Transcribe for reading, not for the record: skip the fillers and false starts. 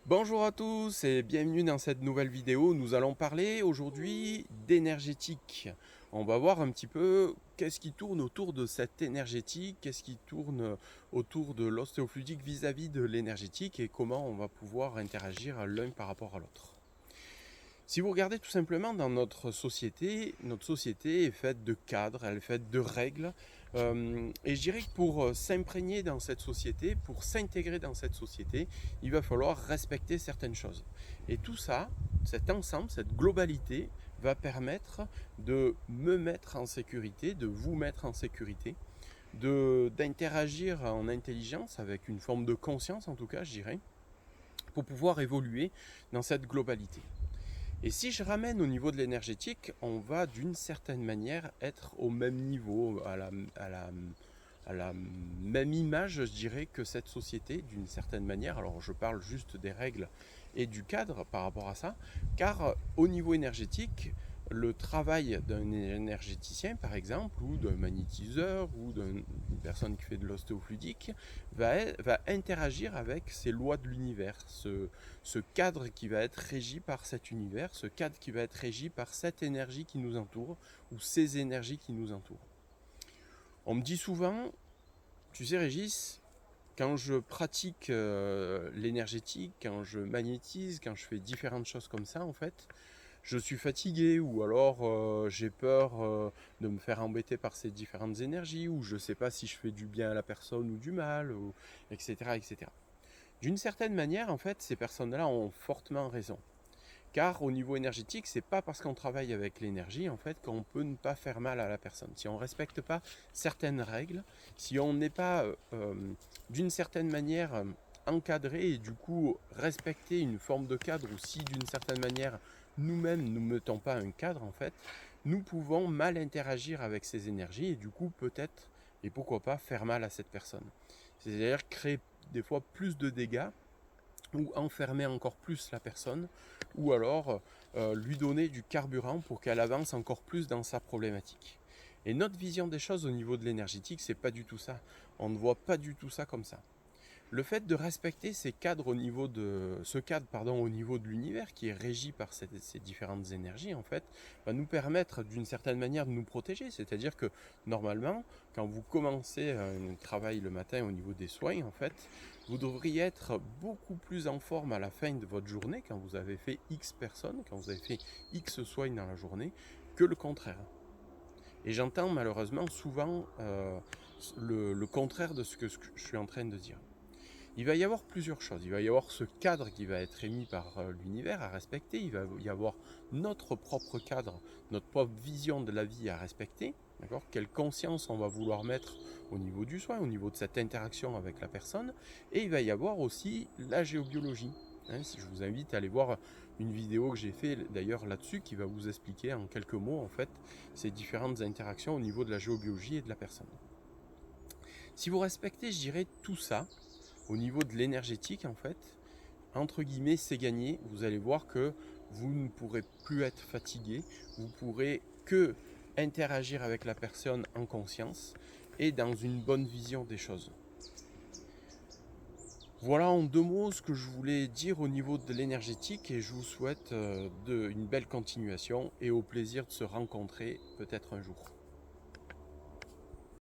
Bonjour à tous et bienvenue dans cette nouvelle vidéo. Nous allons parler aujourd'hui d'énergétique. On va voir un petit peu qu'est-ce qui tourne autour de cette énergétique, qu'est-ce qui tourne autour de l'ostéofluidique vis-à-vis de l'énergétique et comment on va pouvoir interagir l'un par rapport à l'autre. Si vous regardez tout simplement dans notre société est faite de cadres, elle est faite de règles. Et je dirais que pour s'imprégner dans cette société, pour s'intégrer dans cette société, il va falloir respecter certaines choses. Et tout ça, cet ensemble, cette globalité, va permettre de me mettre en sécurité, de vous mettre en sécurité, d'interagir en intelligence avec une forme de conscience en tout cas, je dirais, pour pouvoir évoluer dans cette globalité. Et si je ramène au niveau de l'énergétique, on va d'une certaine manière être au même niveau, à la même image, je dirais, que cette société, d'une certaine manière. Alors je parle juste des règles et du cadre par rapport à ça, car au niveau énergétique, le travail d'un énergéticien, par exemple, ou d'un magnétiseur, ou d'une personne qui fait de l'ostéofluidique, va interagir avec ces lois de l'univers, ce cadre qui va être régi par cet univers, ce cadre qui va être régi par cette énergie qui nous entoure, ou ces énergies qui nous entourent. On me dit souvent, tu sais Régis, quand je pratique l'énergétique, quand je magnétise, quand je fais différentes choses comme ça, en fait, je suis fatigué ou alors j'ai peur de me faire embêter par ces différentes énergies ou je ne sais pas si je fais du bien à la personne ou du mal, etc., etc. D'une certaine manière, en fait, ces personnes-là ont fortement raison. Car au niveau énergétique, c'est pas parce qu'on travaille avec l'énergie en fait qu'on peut ne pas faire mal à la personne. Si on ne respecte pas certaines règles, si on n'est pas d'une certaine manière encadré et du coup respecter une forme de cadre, ou si d'une certaine manière nous-mêmes nous ne mettons pas un cadre en fait, nous pouvons mal interagir avec ces énergies et du coup peut-être et pourquoi pas faire mal à cette personne. C'est-à-dire créer des fois plus de dégâts ou enfermer encore plus la personne, ou alors lui donner du carburant pour qu'elle avance encore plus dans sa problématique. Et notre vision des choses au niveau de l'énergétique, c'est pas du tout ça. On ne voit pas du tout ça comme ça. Le fait de respecter ces cadres au niveau de l'univers qui est régi par ces différentes énergies en fait, va nous permettre d'une certaine manière de nous protéger. C'est-à-dire que normalement, quand vous commencez un travail le matin au niveau des soins en fait, vous devriez être beaucoup plus en forme à la fin de votre journée quand vous avez fait X personnes, quand vous avez fait X soins dans la journée, que le contraire. Et j'entends malheureusement souvent le contraire de ce que je suis en train de dire. Il va y avoir plusieurs choses. Il va y avoir ce cadre qui va être émis par l'univers à respecter. Il va y avoir notre propre cadre, notre propre vision de la vie à respecter. D'accord ? Quelle conscience on va vouloir mettre au niveau du soin, au niveau de cette interaction avec la personne. Et il va y avoir aussi la géobiologie. Si je vous invite à aller voir une vidéo que j'ai fait d'ailleurs là-dessus qui va vous expliquer en quelques mots en fait ces différentes interactions au niveau de la géobiologie et de la personne. Si vous respectez, je dirais, tout ça, au niveau de l'énergétique en fait, entre guillemets, c'est gagné. Vous allez voir que vous ne pourrez plus être fatigué, vous pourrez que interagir avec la personne en conscience et dans une bonne vision des choses. Voilà en deux mots ce que je voulais dire au niveau de l'énergétique et je vous souhaite une belle continuation et au plaisir de se rencontrer peut-être un jour.